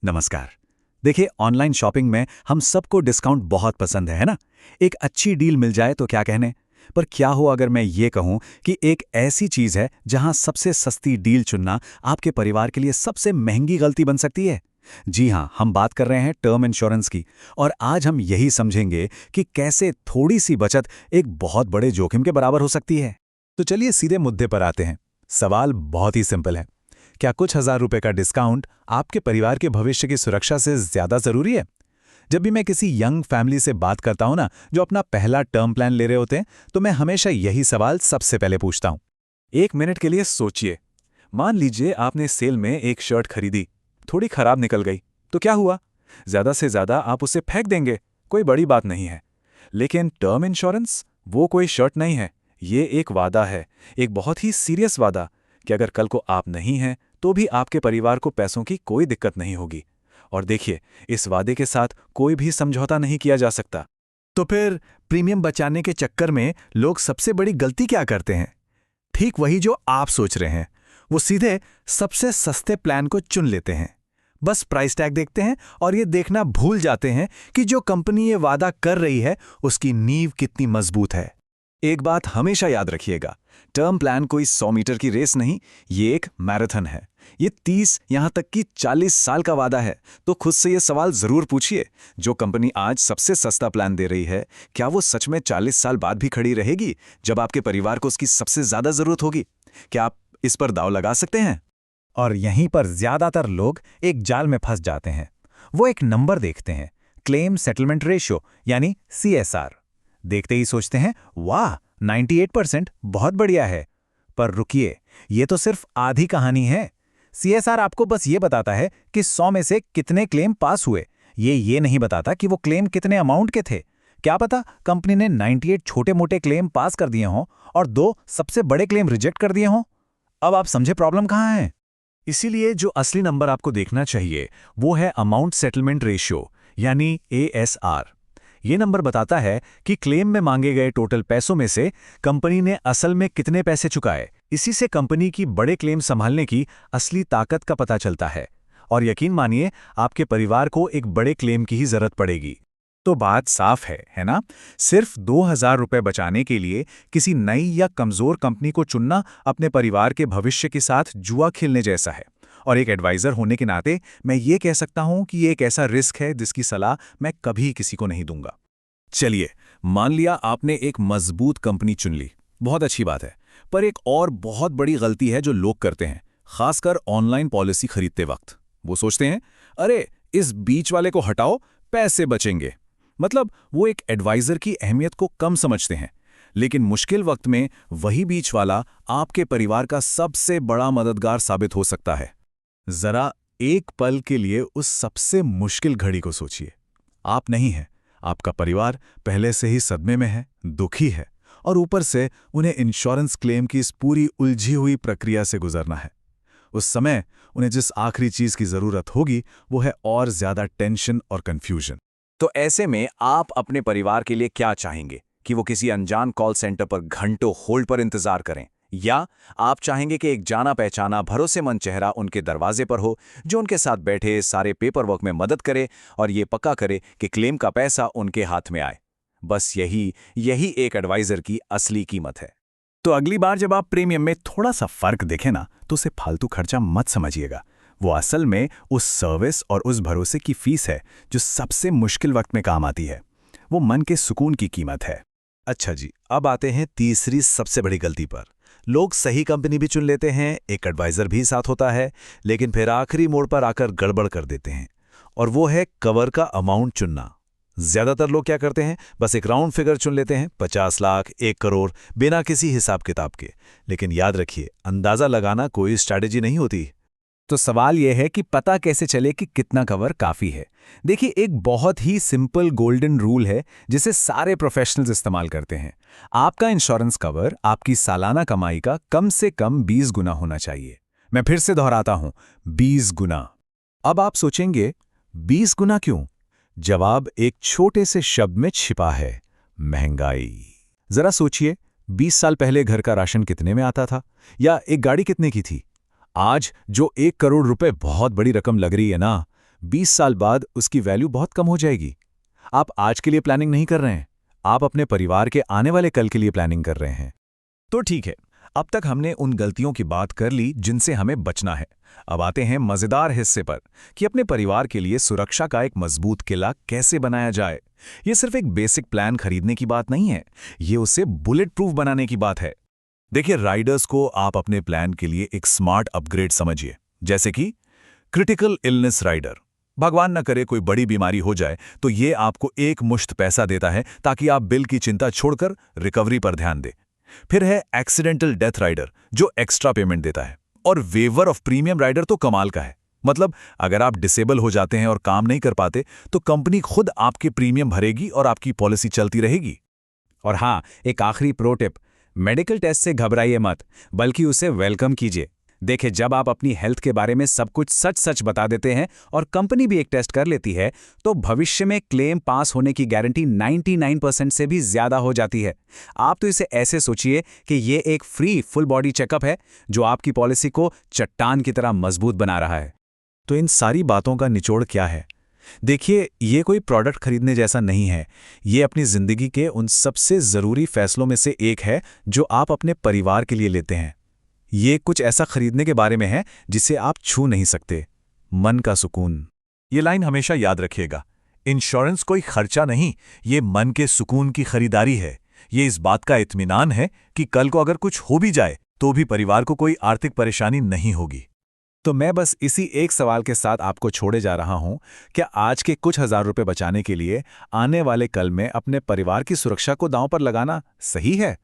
नमस्कार। देखिए, online shopping में हम सबको डिस्काउंट बहुत पसंद है ना? एक अच्छी डील मिल जाए तो क्या कहने। पर क्या हो अगर मैं ये कहूं कि एक ऐसी चीज है जहां सबसे सस्ती डील चुनना आपके परिवार के लिए सबसे महंगी गलती बन सकती है। जी हां, हम बात कर रहे हैं टर्म इंश्योरेंस की। और आज हम यही समझेंगे कि कैसे थोड़ी सी बचत एक बहुत बड़े जोखिम के बराबर हो सकती है। तो चलिए सीधे मुद्दे पर आते हैं। सवाल बहुत ही सिंपल है। क्या कुछ हजार रुपए का डिस्काउंट आपके परिवार के भविष्य की सुरक्षा से ज्यादा जरूरी है? जब भी मैं किसी यंग फैमिली से बात करता हूं ना, जो अपना पहला टर्म प्लान ले रहे होते हैं, तो मैं हमेशा यही सवाल सबसे पहले पूछता हूं। एक मिनट के लिए सोचिए। मान लीजिए आपने सेल में एक शर्ट खरीदी, थोड़ी खराब निकल गई, तो क्या हुआ? ज्यादा से ज्यादा आप उसे फेंक देंगे, कोई बड़ी बात नहीं है। लेकिन टर्म इंश्योरेंस वो कोई शर्ट नहीं है, ये एक वादा है, एक बहुत ही सीरियस वादा कि अगर कल को आप नहीं हैं तो भी आपके परिवार को पैसों की कोई दिक्कत नहीं होगी। और देखिए, इस वादे के साथ कोई भी समझौता नहीं किया जा सकता। तो फिर प्रीमियम बचाने के चक्कर में लोग सबसे बड़ी गलती क्या करते हैं? ठीक वही जो आप सोच रहे हैं। वो सीधे सबसे सस्ते प्लान को चुन लेते हैं। बस प्राइस टैग देखते हैं और ये देखना भूल जाते हैं कि जो कंपनी ये वादा कर रही है उसकी नींव कितनी मजबूत है। एक बात हमेशा याद रखिएगा, टर्म प्लान कोई 100 मीटर की रेस नहीं, ये एक मैराथन है। ये 30 यहां तक कि 40 साल का वादा है। तो खुद से ये सवाल जरूर पूछिए, जो कंपनी आज सबसे सस्ता प्लान दे रही है, क्या वो सच में 40 साल बाद भी खड़ी रहेगी, जब आपके परिवार को उसकी सबसे ज्यादा जरूरत होगी? क्या आप इस पर दांव लगा सकते हैं? और यहीं पर ज्यादातर लोग एक जाल में फंस जाते हैं। वो एक नंबर देखते हैं, क्लेम सेटलमेंट रेशियो यानी CSR। देखते ही सोचते हैं, वाह 98% बहुत बढ़िया है। पर रुकिए, ये तो सिर्फ आधी कहानी है। CSR आपको बस ये बताता है कि 100 में से कितने क्लेम पास हुए। ये नहीं बताता कि वो क्लेम कितने अमाउंट के थे। क्या पता कंपनी ने 98 छोटे मोटे क्लेम पास कर दिए हों और 2 सबसे बड़े क्लेम रिजेक्ट कर दिए हों। अब आप समझे प्रॉब्लम कहाँ है? इसीलिए जो असली नंबर आपको देखना चाहिए वो है अमाउंट सेटलमेंट रेशियो यानी ASR। ये नंबर बताता है कि क्लेम में मांगे गए टोटल पैसों में से कंपनी ने असल में कितने पैसे चुकाए। इसी से कंपनी की बड़े क्लेम संभालने की असली ताकत का पता चलता है। और यकीन मानिए, आपके परिवार को एक बड़े क्लेम की ही जरूरत पड़ेगी। तो बात साफ है ना? सिर्फ 2,000 रुपए बचाने के लिए किसी नई या कमजोर कंपनी को चुनना अपने परिवार के भविष्य के साथ जुआ खेलने जैसा है। और एक एडवाइजर होने के नाते मैं ये कह सकता हूं कि ये एक ऐसा रिस्क है जिसकी सलाह मैं कभी किसी को नहीं दूंगा। चलिए, मान लिया आपने एक मजबूत कंपनी चुन ली, बहुत अच्छी बात है। पर एक और बहुत बड़ी गलती है जो लोग करते हैं, खासकर ऑनलाइन पॉलिसी खरीदते वक्त। वो सोचते हैं, अरे इस बीच वाले को हटाओ, पैसे बचेंगे। मतलब वो एक एडवाइजर की अहमियत को कम समझते हैं। लेकिन मुश्किल वक्त में वही बीच वाला आपके परिवार का सबसे बड़ा मददगार साबित हो सकता है। जरा एक पल के लिए उस सबसे मुश्किल घड़ी को सोचिए। आप नहीं हैं, आपका परिवार पहले से ही सदमे में है, दुखी है, और ऊपर से उन्हें इंश्योरेंस क्लेम की इस पूरी उलझी हुई प्रक्रिया से गुजरना है। उस समय उन्हें जिस आखिरी चीज की जरूरत होगी वो है और ज्यादा टेंशन और कंफ्यूजन। तो ऐसे में आप अपने परिवार के लिए क्या चाहेंगे? कि वो किसी अनजान कॉल सेंटर पर घंटों होल्ड पर इंतजार करें, या आप चाहेंगे कि एक जाना पहचाना भरोसेमंद चेहरा उनके दरवाजे पर हो, जो उनके साथ बैठे सारे पेपर वर्क में मदद करे और ये पक्का करे कि क्लेम का पैसा उनके हाथ में आए? बस यही एक एडवाइजर की असली कीमत है। तो अगली बार जब आप प्रीमियम में थोड़ा सा फर्क देखें ना, तो उसे फालतू खर्चा मत समझिएगा। वो असल में उस सर्विस और उस भरोसे की फीस है जो सबसे मुश्किल वक्त में काम आती है। वो मन के सुकून की कीमत है। अच्छा जी, अब आते हैं तीसरी सबसे बड़ी गलती पर। लोग सही कंपनी भी चुन लेते हैं, एक एडवाइजर भी साथ होता है, लेकिन फिर आखिरी मोड़ पर आकर गड़बड़ कर देते हैं। और वो है कवर का अमाउंट चुनना। ज्यादातर लोग क्या करते हैं, बस एक राउंड फिगर चुन लेते हैं, 50 लाख, 1 करोड़, बिना किसी हिसाब किताब के। लेकिन याद रखिए, अंदाजा लगाना कोई स्ट्रैटेजी नहीं होती। तो सवाल यह है कि पता कैसे चले कि कितना कवर काफी है। देखिए, एक बहुत ही सिंपल गोल्डन रूल है जिसे सारे प्रोफेशनल्स इस्तेमाल करते हैं। आपका इंश्योरेंस कवर आपकी सालाना कमाई का कम से कम 20 गुना होना चाहिए। मैं फिर से दोहराता हूं, 20 गुना। अब आप सोचेंगे, 20 गुना क्यों? जवाब एक छोटे से शब्द में छिपा है, महंगाई। जरा सोचिए, 20 साल पहले घर का राशन कितने में आता था, या एक गाड़ी कितने की थी? आज जो 1 करोड़ रुपए बहुत बड़ी रकम लग रही है ना, 20 साल बाद उसकी वैल्यू बहुत कम हो जाएगी। आप आज के लिए प्लानिंग नहीं कर रहे हैं, आप अपने परिवार के आने वाले कल के लिए प्लानिंग कर रहे हैं। तो ठीक है, अब तक हमने उन गलतियों की बात कर ली जिनसे हमें बचना है। अब आते हैं मजेदार हिस्से पर कि अपने परिवार के लिए सुरक्षा का एक मजबूत किला कैसे बनाया जाए। ये सिर्फ एक बेसिक प्लान खरीदने की बात नहीं है, ये उसे बुलेट प्रूफ बनाने की बात है। देखिए, राइडर्स को आप अपने प्लान के लिए एक स्मार्ट अपग्रेड समझिए, जैसे कि क्रिटिकल इलनेस राइडर। भगवान न करे कोई बड़ी बीमारी हो जाए तो ये आपको एक मुश्त पैसा देता है ताकि आप बिल की चिंता छोड़कर रिकवरी पर ध्यान दें। फिर है एक्सीडेंटल डेथ राइडर, जो एक्स्ट्रा पेमेंट देता है। और वेवर ऑफ प्रीमियम राइडर तो कमाल का है। मतलब अगर आप डिसेबल हो जाते हैं और काम नहीं कर पाते तो कंपनी खुद आपके प्रीमियम भरेगी और आपकी पॉलिसी चलती रहेगी। और हाँ, एक आखिरी प्रो टिप, मेडिकल टेस्ट से घबराइए मत, बल्कि उसे वेलकम कीजिए। देखिए, जब आप अपनी हेल्थ के बारे में सब कुछ सच सच बता देते हैं और कंपनी भी एक टेस्ट कर लेती है, तो भविष्य में क्लेम पास होने की गारंटी 99% से भी ज्यादा हो जाती है। आप तो इसे ऐसे सोचिए कि ये एक फ्री फुल बॉडी चेकअप है जो आपकी पॉलिसी को चट्टान की तरह मजबूत बना रहा है। तो इन सारी बातों का निचोड़ क्या है? देखिए, ये कोई प्रोडक्ट खरीदने जैसा नहीं है। ये अपनी जिंदगी के उन सबसे जरूरी फैसलों में से एक है जो आप अपने परिवार के लिए लेते हैं। ये कुछ ऐसा खरीदने के बारे में है जिसे आप छू नहीं सकते, मन का सुकून। ये लाइन हमेशा याद रखिएगा। इंश्योरेंस कोई खर्चा नहीं, ये मन के सुकून की खरीदारी है। ये इस बात का इत्मीनान है कि कल को अगर कुछ हो भी जाए तो भी परिवार को कोई आर्थिक परेशानी नहीं होगी। तो मैं बस इसी एक सवाल के साथ आपको छोड़े जा रहा हूं, क्या आज के कुछ हजार रुपए बचाने के लिए आने वाले कल में अपने परिवार की सुरक्षा को दांव पर लगाना सही है?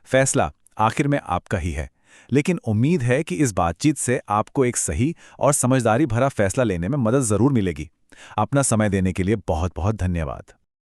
फैसला आखिर में आपका ही है, लेकिन उम्मीद है कि इस बातचीत से आपको एक सही और समझदारी भरा फैसला लेने में मदद जरूर मिलेगी। अपना समय देने के लिए बहुत बहुत धन्यवाद।